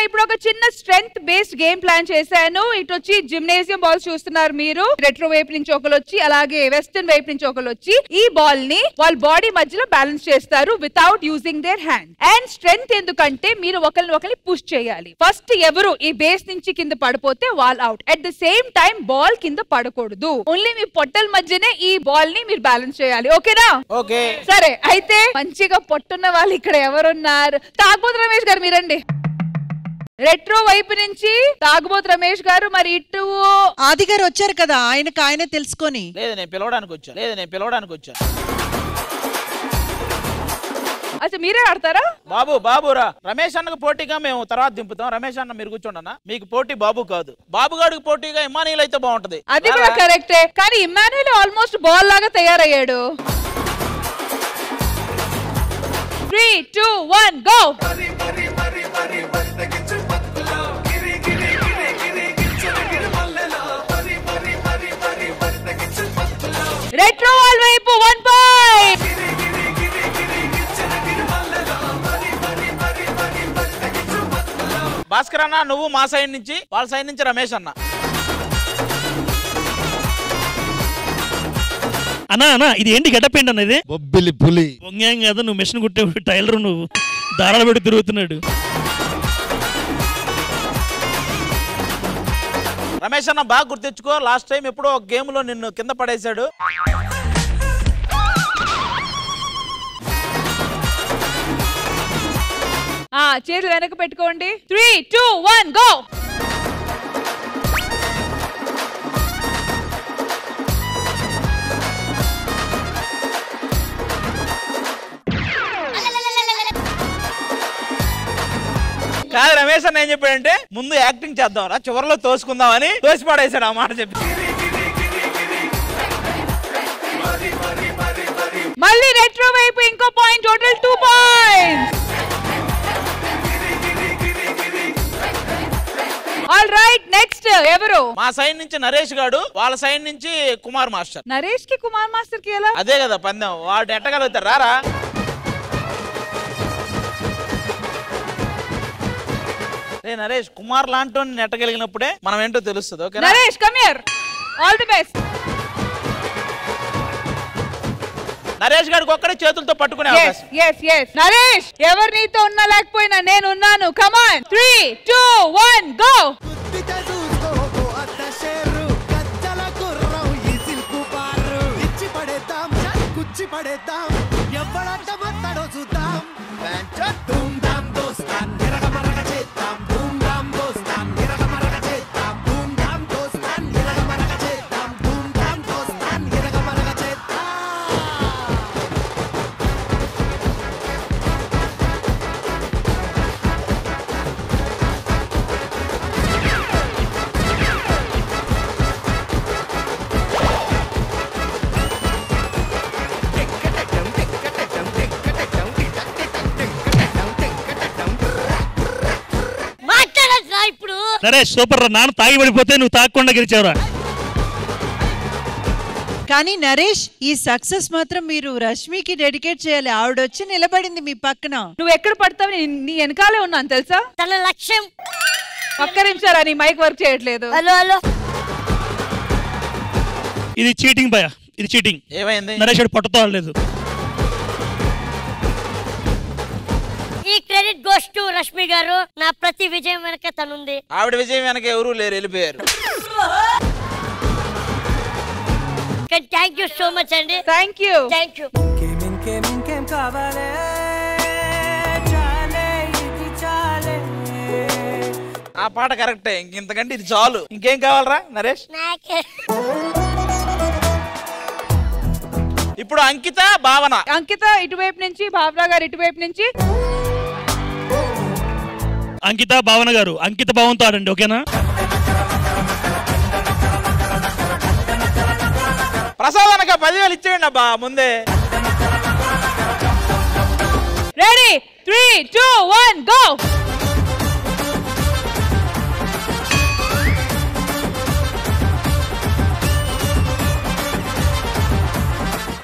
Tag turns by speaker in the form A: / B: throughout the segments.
A: ఇప్పుడు ఒక చిన్న స్ట్రెంగ్త్ బేస్డ్ గేమ్ ప్లాన్ చేశాను. ఇటు వచ్చి జిమ్నేజియం బాల్స్ చూస్తున్నారు మీరు, రెట్రో వైపు నుంచి ఒకరు వచ్చి, అలాగే వెస్టర్న్ వైపు నుంచి ఒకరు వచ్చి ఈ బాల్ ని వాళ్ళ బాడీ మధ్యలో బ్యాలెన్స్ చేస్తారు without using their hand. And strength ఎందుకంటే మీరు ఒకరిని పుష్ చేయాలి. ఫస్ట్ ఎవరు ఈ బేస్ నుంచి కింద పడిపోతే wall out. At the same time ball కింద పడకూడదు. ఓన్లీ మీ పొట్టల మధ్యనే ఈ బాల్ ని మీరు బ్యాలెన్స్ చేయాలి. ఓకేనా?
B: ఓకే.
A: సరే, అయితే మంచిగా పొట్టున్న వాళ్ళు ఇక్కడ ఎవరున్నారు? తాగుబోతు రమేష్ గారు మీరండి. రెట్రో వైపు నుంచి తాగుబోతు రమేష్ గారు. మరి ఇటు
C: ఆది గారు వచ్చారు కదా, ఆయనకు ఆయనే తెలుసుకొని.
B: లేదు, నేను పిలవడానికి వచ్చా.
A: అసలు మీరే ఆడతారా?
B: బాబురా, రమేష్ అన్నకు పోటీగా మేము తర్వాత దింపుతాం. రమేష్ అన్న మీరు కూర్చోండి అన్న. మీకు పోటీ బాబు కాదు, బాబుగాడికి పోటీగా ఇమానియల్ అయితే బాగుంటది.
A: అది కూడా కరెక్టే, కానీ ఇమానియల్ ఆల్మోస్ట్ బాల్ లాగా తయారయ్యాడు. 3, 2, 1 గో. రెట్రో వాల్ వైపు 1 పాయింట్.
B: భాస్కర్ అన్న నువ్వు మా సైడ్ నుంచి, వాళ్ళ సైడ్ నుంచి రమేష్ అన్న.
D: అన్నా ఇది ఏంటి గెటప్ ఏంటి అన్నది?
E: బొబ్బిలి పులి
D: పొంగాం కదా, నువ్వు మిషన్ కుట్టే టైలర్, నువ్వు దారాలు పెట్టి తిరుగుతున్నాడు.
B: రమేష్ అన్న బాగా గుర్తించుకో, లాస్ట్ టైం ఎప్పుడో ఒక గేమ్ లో నిన్ను కింద పడేశాడు.
A: చేతులు వెనక పెట్టుకోండి. 3, 2, 1 గో.
B: కాదు, రమేష్ అన్న ఏం చెప్పాడంటే ముందు యాక్టింగ్ చేద్దాం రా, చివరిలో తోసుకుందామని తోసి పడేశాడు. ఆ మాట చెప్పి
A: మళ్ళీ రెట్రో వైపు ఇంకో point, total 2 points. All right, next ఎవరు?
B: మా సైడ్ నుంచి నరేష్ గాడు, వాళ్ళ సైడ్ నుంచి కుమార్ మాస్టర్.
A: నరేష్ కి కుమార్ మాస్టర్ కి ఎలా?
B: అదే కదా పందెం, వాడు ఎట్టగలుగుతారు. రారా నరేష్, కుమార్ లాంటి నెట్టగలిగినప్పుడే మనం ఏంటో తెలుస్తుంది. Okay
A: Naresh, come here. All the best.
B: Naresh గారికి ఒక్కడే చేతులతో పట్టుకునే అవకాశం.
A: నరేష్, ఎవరు నీతో ఉన్నా లేకపోయినా నేను ఉన్నాను. Come on. 3, 2, 1 go.
D: Naresh super రా, నాన్న తాగి పడిపోతే నువ్వు తాగకుండా గెలిచావురా.
C: కానీ నరేష్, ఈ సక్సెస్ మాత్రం మీరు రష్మికి డెడికేట్ చేయాలి. ఆవిడ వచ్చి నిలబడింది మీ పక్కన.
A: నువ్వు ఎక్కడ పడతావు, నీ వెనకాలే ఉన్నాను తెలుసా.
F: తన లక్ష్యం.
A: ఒక్క నిమిషారా, నీ మైక్ వర్క్ చేయట్లేదు.
F: హలో.
D: ఇది చీటింగ్ భయ, ఇది చీటింగ్.
B: ఏమైంది?
D: నరేష్ పొట్టతో ఆడలేదు.
F: ఈ క్రెడిట్ గోస్ టు రష్మి గారు. నా ప్రతి విజయం వెనక తనుంది.
B: ఆవిడ విజయం వెనక ఎవరు లేరు, వెళ్ళిపోయారు.
F: థ్యాంక్ యూ సో మచ్ అండి.
A: Thank you.
B: ఆ పాట కరెక్టే, ఇంతకంటే ఇది చాలు. ఇంకేం కావాలరా నరేష్? ఇప్పుడు అంకిత, భావన.
A: అంకిత ఇటువైపు నుంచి, భావన గారు ఇటువైపు నుంచి.
D: అంకిత, భావన గారు అంకిత భావంతో ఆడండి. ఓకేనా?
B: ప్రసాదానికి 10,000 ఇచ్చేయండి అబ్బా ముందే.
A: రెడీ? 3, 2, 1 గో.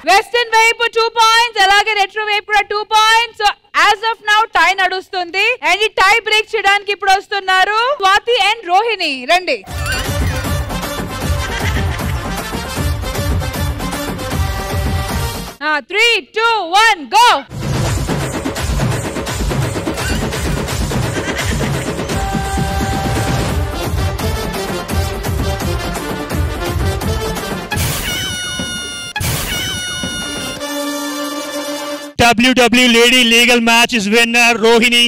A: వెస్టర్న్ వైపు 2 పాయింట్స్, అలాగే రెట్రో వైపు 2 పాయింట్స్. యాజ్ ఆఫ్ నౌ టై నడుస్తుంది అండ్ ఈ టై బ్రేక్ చేయడానికి ఇప్పుడు వస్తున్నారు స్వాతి అండ్ రోహిణి. రండి. Ah, 3, 2, 1, go!
D: WWE Lady Legal Match is winner Rohini.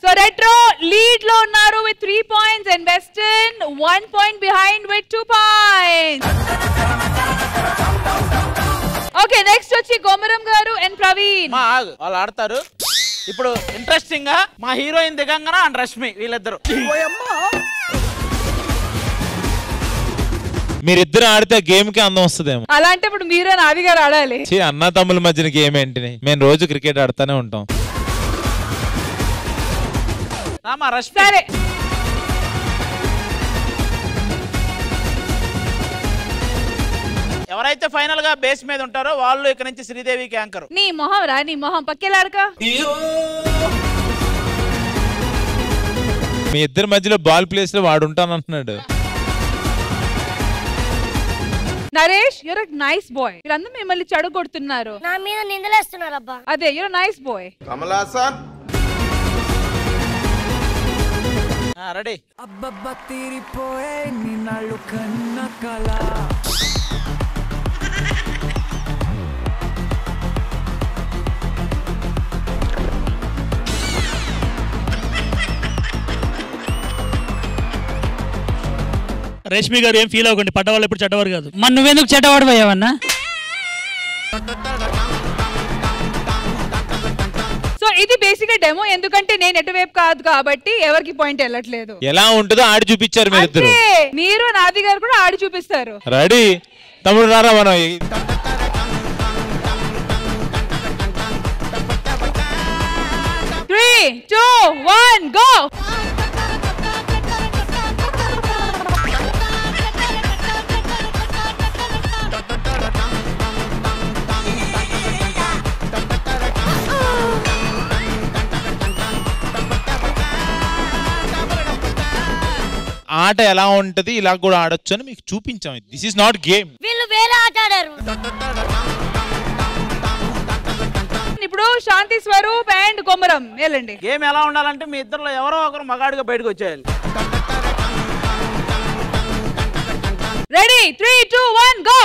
A: So Retro lead lo unnaru with 3 points and Western 1 point behind with 2 points. Okay, next వచ్చి గోమరం గారు and Praveen.
B: మా వాళ్ళు ఆడతారు. ఇప్పుడు ఇంట్రెస్టింగ్ గా మా హీరోయిన్ దిగంగన అండ్ రష్మి వీళ్ళిద్దరు.
E: మీరిద్దరు ఆడితే గేమ్ కి అందం వస్తుందేమో.
A: అలాంటప్పుడు మీరు నావి గారు ఆడాలి.
E: అన్న తమ్ముల మధ్యన గేమ్ ఏంటి? మేము రోజు క్రికెట్ ఆడుతూనే ఉంటాం.
A: సరే
B: ఎవరైతే ఫైనల్ గా బేస్ మీద ఉంటారో వాళ్ళు ఇక్కడ నుంచి శ్రీదేవికి యాంకర్.
A: నీ మొహం రా, నీ మొహం పక్కేలాడక.
E: మీ ఇద్దరి మధ్యలో బాల్ ప్లేస్ లో వాడు ఉంటానంటున్నాడు.
A: Naresh, your nice boy. వీళ్ళందరూ మిమ్మల్ని చెడగొడుతున్నారు,
F: నా మీద నిందలేస్తున్నారు అబ్బా.
A: అదే your nice boy.
G: Kamalasan
B: ready.
H: అబ్బబ్బా తీరిపోయే నిన్నాళ్ళు కన్న కళ.
D: రష్మి గారు ఏం ఫీల్ అవ్వకండి, పడ్డవాళ్ళు ఎప్పుడు చెడ్డవారు కాదు.
I: మరి నువ్వెందుకు చెడ్డవాడు పోయావన్నా?
A: సో ఇది బేసిక్ డెమో, ఎందుకంటే నేను ఎటువైపు కాదు కాబట్టి ఎవరికి పాయింట్ వెళ్ళట్లేదు.
E: ఎలా ఉంటుందో ఆడి చూపించారు మీరిద్దరు.
A: మీరు నాది గారు కూడా ఆడి చూపిస్తారు.
E: రెడీ తమ్ముడు రారా మనం.
A: 3, 2, 1, go!
E: ఆట ఎలా ఉంటది, ఇలా కూడా ఆడొచ్చు అని మీకు చూపించాం. This is not game.
F: వీళ్ళు వేరే ఆట ఆడారు.
A: ఇప్పుడు శాంతి స్వరూప్ అండ్ కొమరం వెళ్ళండి.
B: గేమ్ ఎలా ఉండాలంటే మీ ఇద్దరులో ఎవరో ఒకరు మగాడిగా బయటకు వచ్చేయాలి.
A: Ready 3, 2, 1, go!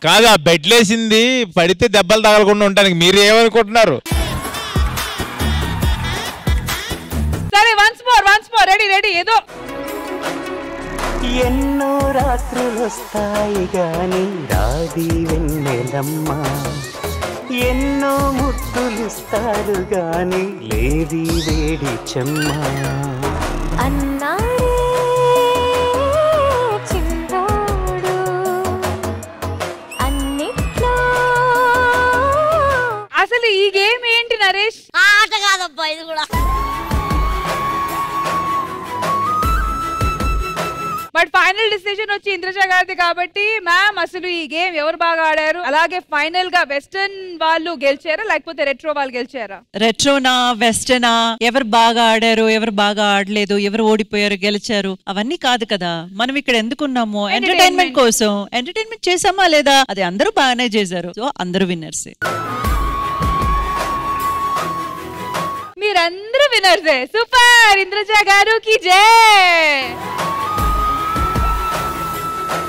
E: కాదు, ఆ బెడ్లేసింది పడితే దెబ్బలు తగలకుండా ఉంటానికి మీరు ఏమనుకుంటున్నారు?
A: సరే వన్స్ మోర్ రెడీ ఏదో.
J: ఎన్నో రాత్రులు వస్తాయి గాని రాది వెన్నెలమ్మ, ఎన్నో ముద్దులిస్తారు గాని లేది వేడి చెమ్మ.
A: అసలు ఈ గేమ్ ఏంటి నరేష్?
F: ఆట కాదబ్బా ఇది కూడా.
A: బట్ ఫైనల్ డిసిజన్ వచ్చి ఇంద్రజ గారిది కాబట్టి మ్యామ్, అసలు ఈ గేమ్ ఎవరు బాగా ఆడారు? అలాగే ఫైనల్ గా వెస్టర్న్ వాళ్ళు గెలిచారా లేకపోతే రెట్రో వాళ్ళు గెలిచారా?
C: రెట్రోనా వెస్టర్నా, ఎవరు బాగా ఆడారు, ఎవరు బాగా ఆడలేదు, ఎవరు ఓడిపోయారు గెలిచారు, అవన్నీ కాదు కదా. మనం ఇక్కడ ఎందుకున్నాము? ఎంటర్టైన్మెంట్ కోసం. ఎంటర్టైన్మెంట్ చేసామా లేదా? అది అందరూ బాగానే చేశారు. సో అందరూ విన్నర్సే.
A: మీరందరూ విన్నర్సే. సూపర్! ఇంద్రజ గారు కి జై.